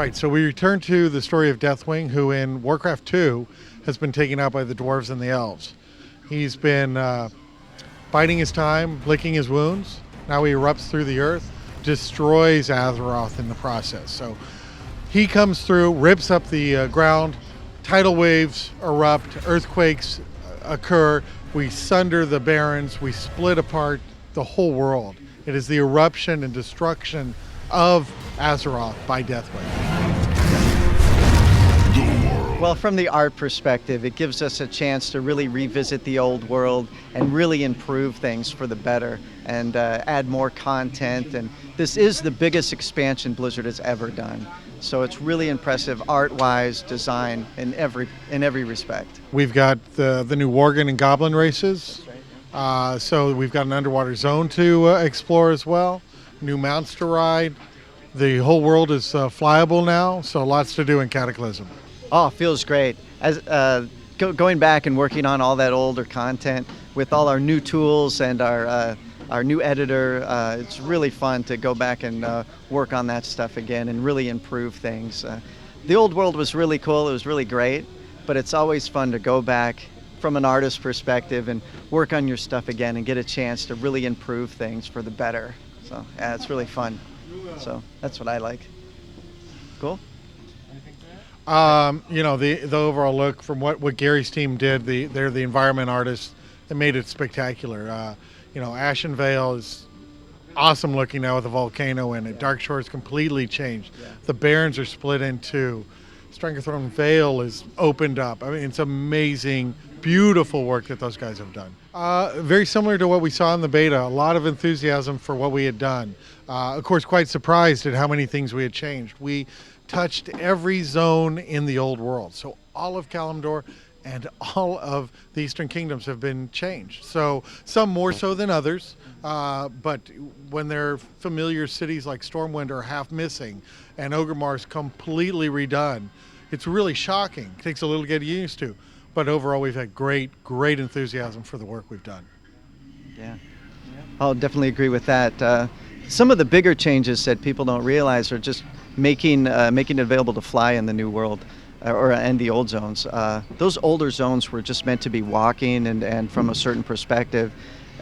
Right, so we return to the story of Deathwing, who in Warcraft 2 has been taken out by the dwarves and the elves. He's been biding his time, licking his wounds. Now he erupts through the earth, destroys Azeroth in the process. So he comes through, rips up the ground, tidal waves erupt, earthquakes occur, we sunder the barrens, we split apart the whole world. It is the eruption and destruction of Azeroth by Deathwing. Well, from the art perspective, it gives us a chance to really revisit the old world and really improve things for the better and add more content. And this is the biggest expansion Blizzard has ever done. So it's really impressive art-wise, design, in every respect. We've got the new Worgen and Goblin races. So we've got an underwater zone to explore as well. New mounts to ride. The whole world is flyable now, so lots to do in Cataclysm. Oh, feels great. As going back and working on all that older content with all our new tools and our new editor, it's really fun to go back and work on that stuff again and really improve things. The old world was really cool. It was really great, but it's always fun to go back from an artist perspective and work on your stuff again and get a chance to really improve things for the better. So yeah, it's really fun. So that's what I like. Cool. The overall look from what Gary's team did, they're the environment artists that made it spectacular. Ashen Vale is awesome looking now with a volcano in it. Dark Shore is completely changed. Yeah. The Barrens are split in two. Stranglethorn Vale is opened up. I mean, it's amazing, beautiful work that those guys have done. Very similar to what we saw in the beta. A lot of enthusiasm for what we had done. Of course, quite surprised at how many things we had changed. We touched every zone in the old world. So all of Kalimdor and all of the Eastern Kingdoms have been changed. So some more so than others, but when their familiar cities like Stormwind are half missing and Orgrimmar's completely redone, it's really shocking. It takes a little to get used to. But overall, we've had great enthusiasm for the work we've done. Yeah, I'll definitely agree with that. Some of the bigger changes that people don't realize are just making it available to fly in the new world. And the old zones. Those older zones were just meant to be walking and from a certain perspective.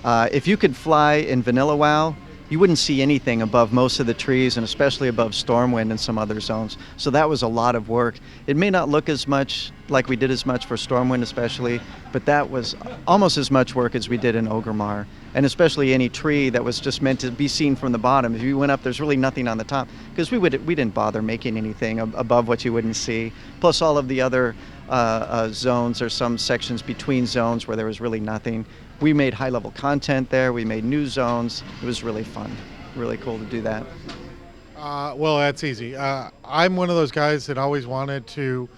If you could fly in Vanilla WoW, you wouldn't see anything above most of the trees and especially above Stormwind and some other zones. So that was a lot of work. It may not look as much like we did as much for Stormwind especially, but that was almost as much work as we did in Orgrimmar. And especially any tree that was just meant to be seen from the bottom. If you went up, there's really nothing on the top because we didn't bother making anything above what you wouldn't see. Plus all of the other zones or some sections between zones where there was really nothing. We made high-level content there. We made new zones. It was really fun, really cool to do that. Well, that's easy. I'm one of those guys that always wanted to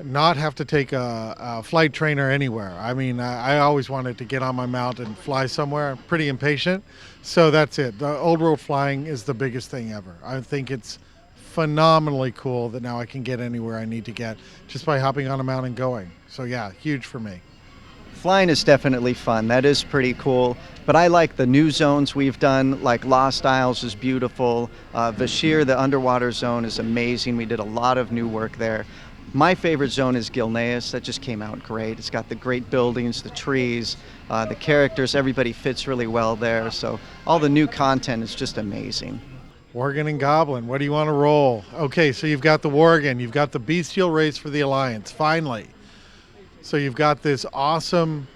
not have to take a flight trainer anywhere. I mean, I always wanted to get on my mount and fly somewhere. I'm pretty impatient, so that's it. The old world flying is the biggest thing ever. I think it's phenomenally cool that now I can get anywhere I need to get just by hopping on a mount and going. So yeah, huge for me. Flying is definitely fun. That is pretty cool. But I like the new zones we've done, like Lost Isles is beautiful. Vashir, the underwater zone, is amazing. We did a lot of new work there. My favorite zone is Gilneas. That just came out great. It's got the great buildings, the trees, the characters. Everybody fits really well there. So all the new content is just amazing. Worgen and Goblin, what do you want to roll? Okay, so you've got the Worgen. You've got the bestial race for the Alliance, finally. So you've got this awesome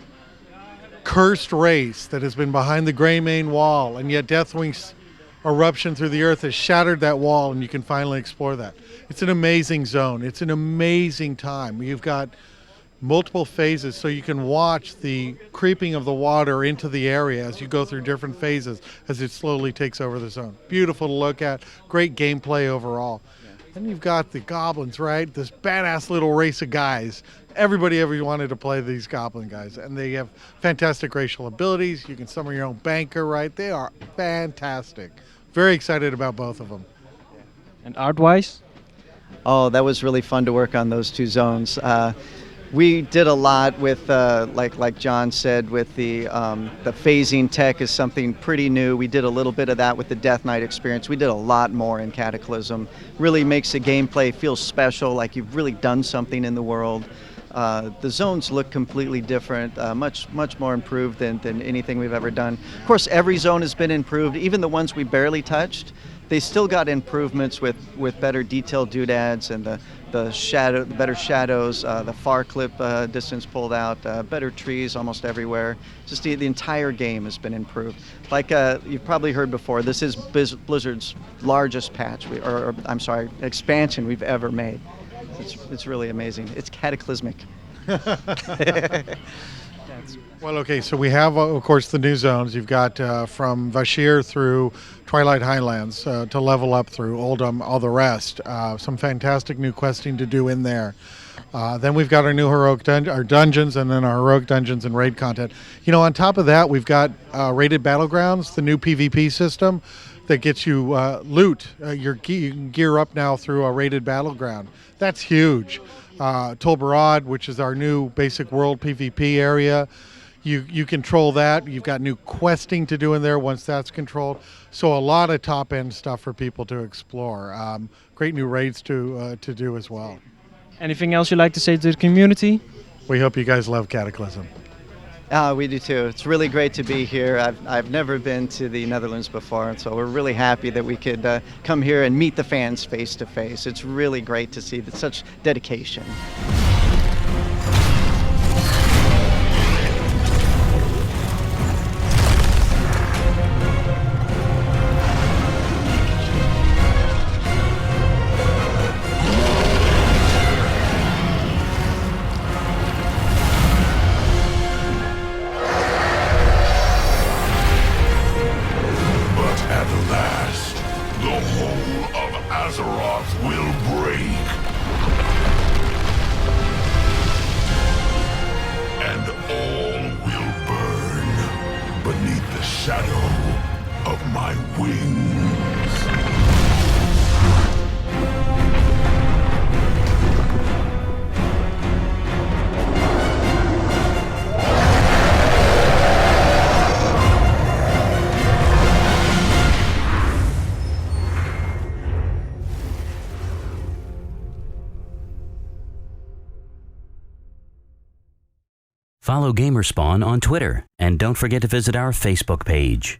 cursed race that has been behind the Greymane wall, and yet Deathwing's eruption through the earth has shattered that wall, and you can finally explore that. It's an amazing zone. It's an amazing time. You've got multiple phases, so you can watch the creeping of the water into the area as you go through different phases as it slowly takes over the zone. Beautiful to look at. Great gameplay overall. Then you've got the goblins, right? This badass little race of guys. Everybody ever wanted to play these goblin guys, and they have fantastic racial abilities. You can summon your own banker, right? They are fantastic. Very excited about both of them. And art-wise? Oh, that was really fun to work on those two zones. We did a lot with, like John said, with the phasing tech is something pretty new. We did a little bit of that with the Death Knight experience. We did a lot more in Cataclysm. Really makes the gameplay feel special, like you've really done something in the world. The zones look completely different, much more improved than anything we've ever done. Of course, every zone has been improved, even the ones we barely touched. They still got improvements with better detailed doodads and the better shadows, the far clip distance pulled out, better trees almost everywhere. Just the entire game has been improved. Like you've probably heard before, this is Blizzard's largest patch, expansion we've ever made. It's really amazing. It's cataclysmic. Well, okay, so we have, of course, the new zones. You've got from Vashir through Twilight Highlands to level up through Oldham, all the rest. Some fantastic new questing to do in there. Then we've got our new heroic our dungeons, and then our heroic dungeons and raid content. You know, on top of that, we've got raided battlegrounds, the new PvP system that gets you loot. You can gear up now through a raided battleground. That's huge. Tol Barad, which is our new basic world PvP area. You control that. You've got new questing to do in there once that's controlled. So a lot of top-end stuff for people to explore. Great new raids to do as well. Anything else you'd like to say to the community? We hope you guys love Cataclysm. We do too. It's really great to be here. I've never been to the Netherlands before, and so we're really happy that we could come here and meet the fans face to face. It's really great to see such dedication. Follow GamerSpawn on Twitter, and don't forget to visit our Facebook page.